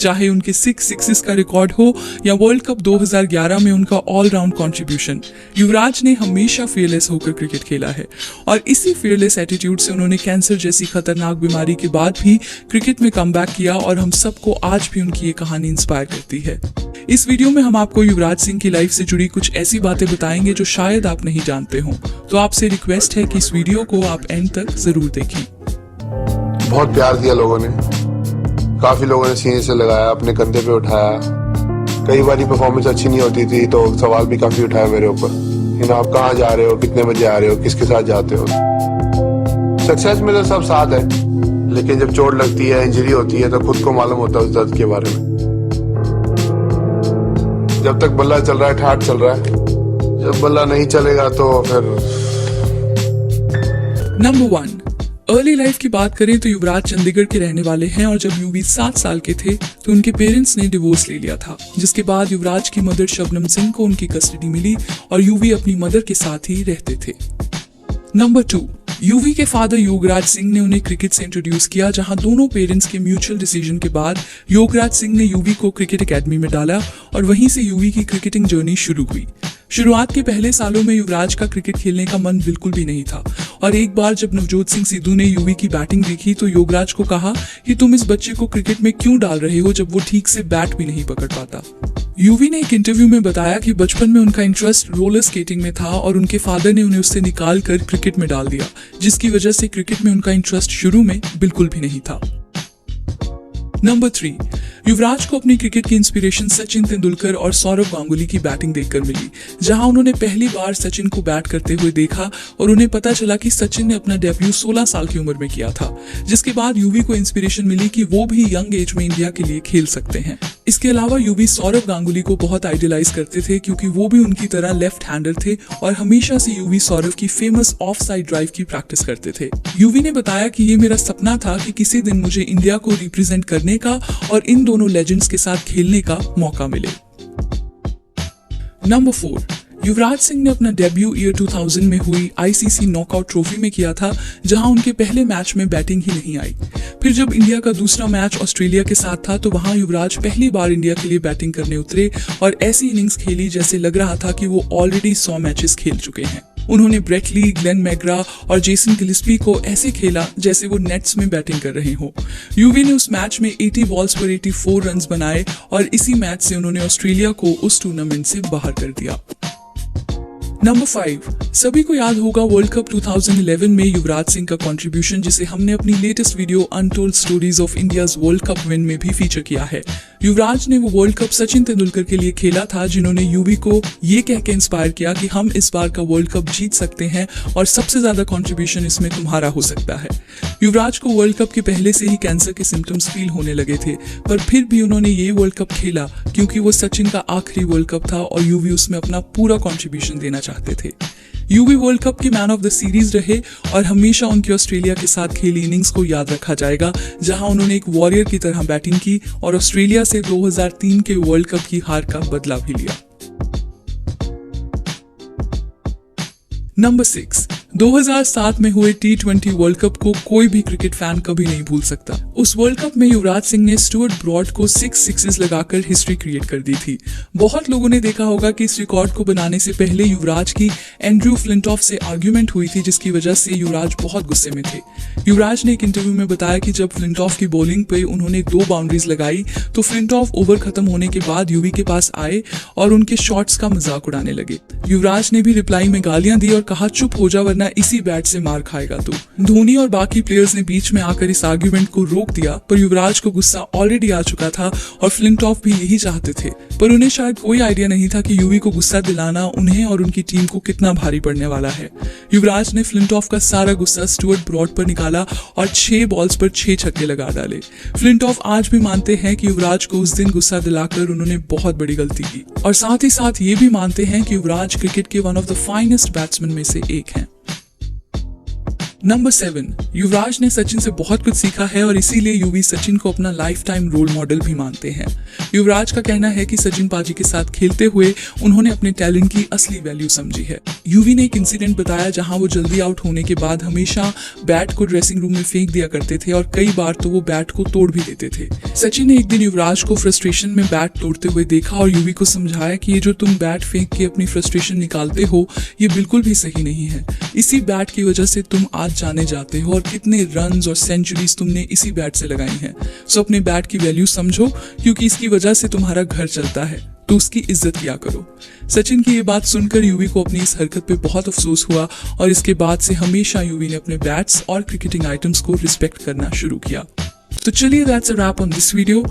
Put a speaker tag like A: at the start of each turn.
A: चाहे उनके 6 सिक्सेस का रिकॉर्ड हो या वर्ल्ड कप 2011 में उनका ऑलराउंड कंट्रीब्यूशन। युवराज ने हमेशा fearless होकर क्रिकेट खेला है और इसी fearless एटीट्यूड से उन्होंने कैंसर जैसी खतरनाक बीमारी के बाद भी क्रिकेट में कमबैक किया और हम सबको आज भी उनकी ये कहानी इंस्पायर करती है। इस वीडियो में हम आपको युवराज सिंह की लाइफ से जुड़ी कुछ ऐसी बातें बताएंगे जो शायद आप नहीं जानते हो, तो आपसे रिक्वेस्ट है कि इस वीडियो को आप एंड तक जरूर देखें।
B: बहुत प्यार दिया लोगों ने, काफी लोगों ने सीने से लगाया, अपने कंधे पे उठाया। कई बार परफॉर्मेंस अच्छी नहीं होती थी तो सवाल भी काफी उठाया मेरे ऊपर, आप कहाँ जा रहे हो, कितने बजे आ रहे हो, किसके साथ जाते हो। सक्सेस में तो सब साथ है, लेकिन जब चोट लगती है, इंजरी होती है, तो खुद को मालूम होता है उस दर्द के बारे में। जब तक बल्ला चल रहा है, ठाठ चल रहा है, जब बल्ला नहीं चलेगा तो फिर।
A: नंबर 1, अर्ली लाइफ की बात करें तो युवराज चंडीगढ़ के रहने वाले हैं और जब यूवी 7 साल के थे तो उनके पेरेंट्स ने डिवोर्स ले लिया था, जिसके बाद युवराज की मदर शबनम सिंह को उनकी कस्टडी मिली और यूवी अपनी मदर के साथ ही रहते थे। नंबर 2, यूवी के फादर योगराज सिंह ने उन्हें क्रिकेट से इंट्रोड्यूस किया, जहां दोनों पेरेंट्स के म्यूचुअल डिसीजन के बाद योगराज सिंह ने यूवी को क्रिकेट एकेडमी में डाला और वहीं से यूवी की क्रिकेटिंग जर्नी शुरू हुई। शुरुआत के पहले सालों में युवराज का क्रिकेट खेलने का मन बिल्कुल भी नहीं था और एक बार जब नवजोत सिंह सिद्धू ने यूवी की बैटिंग देखी तो योगराज को कहा कि तुम इस बच्चे को क्रिकेट में क्यों डाल रहे हो जब वो ठीक से बैट भी नहीं पकड़ पाता। यूवी ने एक इंटरव्यू में बताया कि बचपन में उनका इंटरेस्ट रोलर स्केटिंग में था और उनके फादर ने उन्हें उससे निकाल कर क्रिकेट में डाल दिया, जिसकी वजह से क्रिकेट में उनका इंटरेस्ट शुरू में बिल्कुल भी नहीं था। नंबर 3, युवराज को अपनी क्रिकेट की इंस्पिरेशन सचिन तेंदुलकर और सौरव गांगुली की बैटिंग देखकर मिली, जहां उन्होंने पहली बार सचिन को बैट करते हुए देखा और उन्हें पता चला कि सचिन ने अपना डेब्यू 16 साल की उम्र में किया था, जिसके बाद यूवी को इंस्पिरेशन मिली कि वो भी यंग एज में इंडिया के लिए खेल सकते हैं। इसके अलावा यूवी सौरव गांगुली को बहुत आइडियलाइज करते थे क्योंकि वो भी उनकी तरह लेफ्ट हैंडर थे और हमेशा से यूवी सौरव की फेमस ऑफ साइड ड्राइव की प्रैक्टिस करते थे। यूवी ने बताया कि ये मेरा सपना था कि किसी दिन मुझे इंडिया को रिप्रेजेंट करने का और इन दोनों लेजेंड्स के साथ खेलने का मौका मिले। नंबर 4, युवराज सिंह ने अपना डेब्यू ईयर 2000 में हुई आईसीसी नॉकआउट ट्रॉफी में किया था, जहां उनके पहले मैच में बैटिंग ही नहीं आई। फिर जब इंडिया का दूसरा मैच ऑस्ट्रेलिया के साथ था तो वहां युवराज पहली बार इंडिया के लिए बैटिंग करने उतरे और ऐसी इनिंग्स खेली जैसे लग रहा था कि वो ऑलरेडी 100 मैचेस खेल चुके हैं। उन्होंने ब्रेट ली, ग्लेन मैग्रा और जेसन गिलिस्पी को ऐसे खेला जैसे वो नेट्स में बैटिंग कर रहे हो। यूवी ने उस मैच में 80 बॉल्स पर 84 रन्स बनाए और इसी मैच से उन्होंने ऑस्ट्रेलिया को उस टूर्नामेंट से बाहर कर दिया। नंबर 5, सभी को याद होगा वर्ल्ड कप 2011 में युवराज सिंह का कंट्रीब्यूशन, जिसे हमने अपनी latest video untold stories of India's world cup win में भी फीचर किया है। युवराज ने वो वर्ल्ड कप सचिन तेंदुलकर के लिए खेला था, जिन्होंने यूवी को ये कह के इंस्पायर किया कि हम इस बार का वर्ल्ड कप जीत सकते हैं और सबसे ज्यादा कंट्रीब्यूशन इसमें तुम्हारा हो सकता है। युवराज को वर्ल्ड कप के पहले से ही कैंसर के सिम्टम्स फील होने लगे थे, पर फिर भी उन्होंने ये वर्ल्ड कप खेला क्योंकि वो सचिन का आखिरी वर्ल्ड कप था और यूवी उसमें अपना पूरा कंट्रीब्यूशन देना चाहते थे। यूवी वर्ल्ड कप के मैन ऑफ द सीरीज रहे और हमेशा उनकी ऑस्ट्रेलिया के साथ खेली इनिंग्स को याद रखा जाएगा, जहां उन्होंने एक वॉरियर की तरह बैटिंग की और ऑस्ट्रेलिया से 2003 के वर्ल्ड कप की हार का बदला भी लिया। नंबर 6, 2007 में हुए T20 वर्ल्ड कप को कोई भी क्रिकेट फैन कभी नहीं भूल सकता। उस वर्ल्ड कप में युवराज सिंह ने स्टुअर्ट ब्रॉड को 6 सिक्सेस लगाकर हिस्ट्री क्रिएट कर दी थी। बहुत लोगों ने देखा होगा कि इस रिकॉर्ड को बनाने से पहले युवराज की एंड्रयू फ्लिंटॉफ से आर्ग्यूमेंट हुई थी, जिसकी वजह से युवराज बहुत गुस्से में थे। युवराज ने एक इंटरव्यू में बताया कि जब फ्लिंटॉफ की बॉलिंग पे उन्होंने 2 बाउंड्रीज लगाई तो फ्लिंटॉफ ओवर खत्म होने के बाद यूवी के पास आए और उनके शॉट्स का मजाक उड़ाने लगे। युवराज ने भी रिप्लाई में गालियां दी और कहा, चुप हो जा वरना इसी बैट से मार खाएगा तू। धोनी और बाकी प्लेयर्स ने बीच में आकर इस आर्ग्यूमेंट को रोक दिया, पर युवराज को गुस्सा ऑलरेडी आ चुका था और फ्लिंटॉफ भी यही चाहते थे, पर उन्हें शायद कोई आइडिया नहीं था कि यूवी को गुस्सा दिलाना उन्हें और उनकी टीम को कितना भारी पड़ने वाला है। युवराज ने फ्लिंटॉफ का सारा गुस्सा स्टुअर्ट ब्रॉड पर निकाला और 6 बॉल्स पर 6 छक्के लगा डाले। फ्लिंटॉफ आज भी मानते हैं कि युवराज को उस दिन गुस्सा दिलाकर उन्होंने बहुत बड़ी गलती की और साथ ही साथ ये भी मानते हैं कि युवराज क्रिकेट के one of the finest batsman में से एक हैं। नंबर 7, युवराज ने सचिन से बहुत कुछ सीखा है और इसीलिए यूवी सचिन को अपना लाइफ टाइम रोल मॉडल भी मानते हैं। युवराज का कहना है कि सचिन पाजी के साथ खेलते हुए उन्होंने अपने टैलेंट की असली वैल्यू समझी है। यूवी ने एक इंसिडेंट बताया जहां वो जल्दी आउट होने के बाद हमेशा बैट को ड्रेसिंग रूम में फेंक दिया करते थे और कई बार तो वो बैट को तोड़ भी देते थे। सचिन ने एक दिन युवराज को फ्रस्ट्रेशन में बैट तोड़ते हुए देखा और यूवी को समझाया कि ये जो तुम बैट फेंक के अपनी फ्रस्ट्रेशन निकालते हो ये बिल्कुल भी सही नहीं है। इसी बैट की वजह से तुम आज जाने जाते हो और कितने रन्स और सेंचुरीज तुमने इसी बैट से लगाई हैं। सो अपने बैट की वैल्यू समझो, क्योंकि इसकी वजह से तुम्हारा घर चलता है, तो उसकी इज्जत किया करो। सचिन की ये बात सुनकर यूवी को अपनी इस हरकत पे बहुत अफसोस हुआ और इसके बाद से हमेशा यूवी ने अपने बैट्स और क्रिकेटिंग आइटम्स को रिस्पेक्ट करना शुरू किया। तो चलिए, that's a wrap on this video.